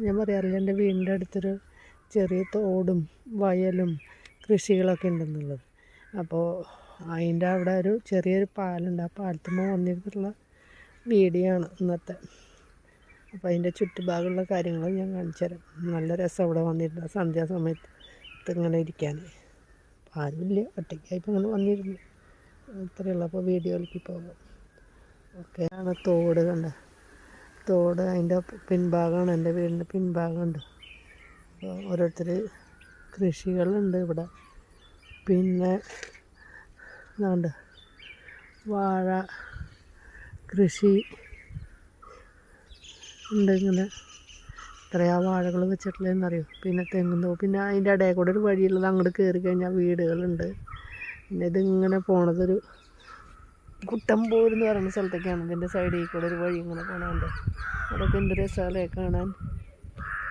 ഞാൻ പറയാറില്ല എൻ്റെ വീടിൻ്റെ അടുത്തൊരു ചെറിയ തോടും വയലും കൃഷികളൊക്കെ ഉണ്ടെന്നുള്ളത്. അപ്പോൾ അതിൻ്റെ അവിടെ ഒരു ചെറിയൊരു പാലുണ്ട്. ആ പാലത്തുമ്പോൾ വന്നിട്ടുള്ള വീഡിയോ ആണ് ഇന്നത്തെ. അപ്പോൾ അതിൻ്റെ ചുറ്റുഭാഗമുള്ള കാര്യങ്ങൾ ഞാൻ കാണിച്ചു തരാം. നല്ല രസം അവിടെ വന്നിരുന്ന സന്ധ്യാസമയത്ത് ഇങ്ങനെ ഇരിക്കാൻ. ആരുമില്ല, ഒറ്റയ്ക്കായപ്പോൾ ഇങ്ങനെ വന്നിരുന്നു. അത്രയുള്ളൂ. അപ്പോൾ വീഡിയോയിലേക്ക് പോകാം. ഓക്കെ, ആണ് തോട്. കണ്ട തോട്, അതിൻ്റെ പിൻഭാഗമാണ് എൻ്റെ വീടിൻ്റെ പിൻഭാഗമുണ്ട്. അപ്പോൾ ഓരോരുത്തർ കൃഷികളുണ്ട് ഇവിടെ. പിന്നെ ഇതുണ്ട് വാഴ കൃഷി ഉണ്ട്. ഇങ്ങനെ എത്രയാ വാഴകൾ വെച്ചിട്ടുള്ളതെന്നറിയോ. പിന്നെ തെങ്ങും തോപ്പ്. പിന്നെ അതിൻ്റെ ഇടയിൽ കൂടെ ഒരു വഴിയുള്ളത്, അങ്ങോട്ട് കയറി കഴിഞ്ഞാൽ വീടുകളുണ്ട്. പിന്നെ ഇതിങ്ങനെ പോണതൊരു കുട്ടമ്പൂർ എന്ന് പറയുന്ന സ്ഥലത്തേക്കാണ്. ഇതിൻ്റെ സൈഡിൽ കൂടെ ഒരു വഴി ഇങ്ങനെ പോകണുണ്ട്. അതൊക്കെ എന്ത് രസമല്ലേ കാണാൻ.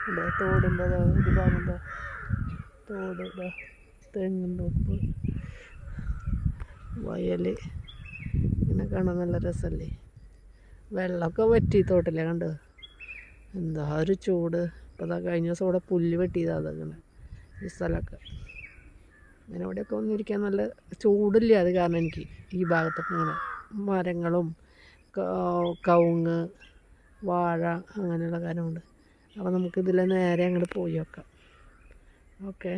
ഇവിടെ തോടിൻ്റെ ഒരു ഭാഗം തോട്, തെങ്ങും തോപ്പ്, വയൽ, ഇങ്ങനെ കാണാൻ നല്ല രസമല്ലേ. വെള്ളമൊക്കെ വറ്റി തോട്ടില്ലേ. കണ്ടോ എന്താ ഒരു ചൂട്. ഇപ്പോൾ അതാ കഴിഞ്ഞ ദിവസം ഇവിടെ പുല്ല് വെട്ടിയതാണ് അതങ്ങനെ ഈ സ്ഥലമൊക്കെ. അങ്ങനെ ഇവിടെയൊക്കെ വന്നിരിക്കാൻ നല്ല ചൂടില്ല. അത് കാരണം എനിക്ക് ഈ ഭാഗത്തൊക്കെ ഇങ്ങനെ മരങ്ങളും കവുങ്ങ് വാഴ അങ്ങനെയുള്ള കാര്യമുണ്ട്. അപ്പോൾ നമുക്കിതിൽ നേരെ അങ്ങോട്ട് പോയി നോക്കാം. ഓക്കെ,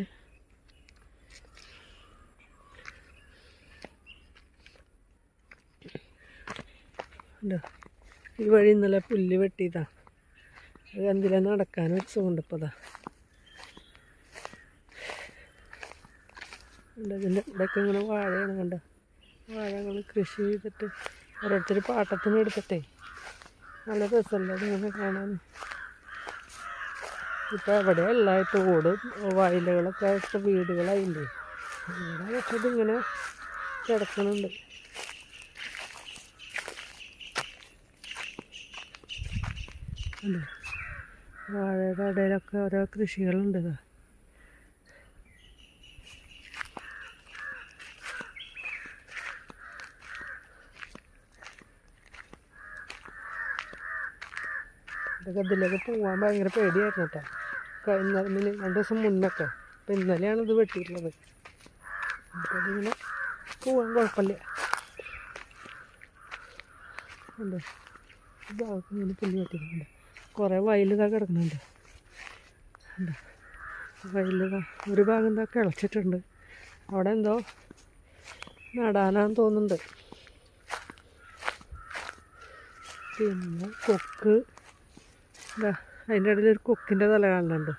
ഈ വഴി ഇന്നലെ പുല്ല് വെട്ടിയതാണ്. അത് എന്തിനാ നടക്കാനൊരു സുഖമുണ്ട്. ഇപ്പോൾ അതാ ഇതിൻ്റെ ഇവിടെയൊക്കെ ഇങ്ങനെ വാഴയാണ്. കണ്ട വാഴകൾ കൃഷി ചെയ്തിട്ട് ഓരോരുത്തർ പാട്ടത്തിന് എടുത്തിട്ടേ നല്ല രസമല്ല അതിങ്ങനെ കാണാൻ. ഇപ്പോൾ എവിടെയല്ല തോട് വയലുകളൊക്കെ ആയിട്ട് വീടുകളായില്ലേ. ഇവിടെ പക്ഷെ ഇതിങ്ങനെ കിടക്കുന്നുണ്ട്. വാഴയുടെ ഇടയിലൊക്കെ ഓരോ കൃഷികളുണ്ട്. ഇതൊക്കെ ഇതിലേക്ക് പോകാൻ ഭയങ്കര പേടിയായിരുന്നു കേട്ടോ. കഴിഞ്ഞ 2 ദിവസം മുന്നൊക്കെ. അപ്പം ഇന്നലെയാണ് ഇത് വെട്ടിയിട്ടുള്ളത്. അപ്പോൾ അതിങ്ങനെ പോകാൻ കുഴപ്പമില്ല. ഉണ്ട് ഭാഗത്ത് ഇങ്ങനെ പുല്ല് വെട്ടിയിട്ടുണ്ട്. കുറേ വയലിതാ കിടക്കുന്നുണ്ട്. ഉണ്ട് വയലിതാ ഒരു ഭാഗം എന്താ കിളച്ചിട്ടുണ്ട്. അവിടെ എന്തോ നടാനാന്ന് തോന്നുന്നുണ്ട്. പിന്നെ കൊക്ക് എന്താ അതിൻ്റെ ഇടയിലൊരു കൊക്കിൻ്റെ തല കാണുന്നുണ്ട്.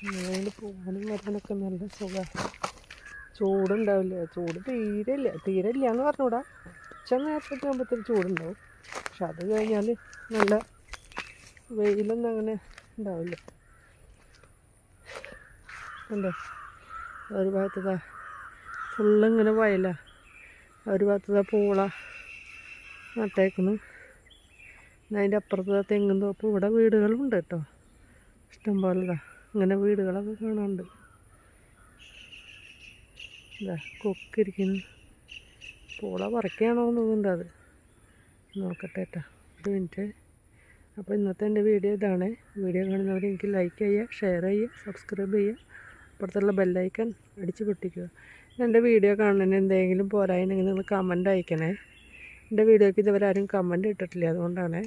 അതുകൊണ്ട് പോകാനും വരാനൊക്കെ നല്ല സുഖമാണ്. ചൂടുണ്ടാവില്ല. ചൂട് തീരെ ഇല്ല എന്ന് പറഞ്ഞുകൂടാ. ഉച്ച നേരത്തേക്ക് ആകുമ്പോഴത്തേക്ക് ചൂടുണ്ടാവും. പക്ഷെ അത് കഴിഞ്ഞാൽ നല്ല വെയിലൊന്നും അങ്ങനെ ഉണ്ടാവില്ല. ഉണ്ടോ ഒരു ഭാഗത്ത് ഫുള്ളിങ്ങനെ വയലാണ്. ഒരു ഭാഗത്ത് പൂള നട്ടേക്കുന്നു. അതിൻ്റെ അപ്പുറത്ത് തെങ്ങും തോപ്പ്. ഇവിടെ വീടുകളുണ്ട് കേട്ടോ, ഇഷ്ടംപോലെ. ഇങ്ങനെ വീടുകളൊക്കെ കാണാനുണ്ട്. ഇതാ കൊക്കിരിക്കുന്നു. പൂള പറിക്കുകയാണോ എന്ന് തോന്നുന്നുണ്ട്. അത് നോക്കട്ടെ കേട്ടോ, 1 മിനിറ്റ്. അപ്പോൾ ഇന്നത്തെ എൻ്റെ വീഡിയോ ഇതാണ്. വീഡിയോ കാണുന്നവർ എനിക്ക് ലൈക്ക് ചെയ്യുക, ഷെയർ ചെയ്യുക, സബ്സ്ക്രൈബ് ചെയ്യുക, അപ്പുറത്തുള്ള ബെല്ലൈക്കൺ അടിച്ച് പൊട്ടിക്കുക. എൻ്റെ വീഡിയോ കാണുന്നതിന് എന്തെങ്കിലും പോരായെങ്കിൽ നിങ്ങൾ കമൻ്റ് അയക്കണേ. എൻ്റെ വീഡിയോയ്ക്ക് ഇതുവരെ ആരും കമൻ്റ് ഇട്ടിട്ടില്ല, അതുകൊണ്ടാണ്.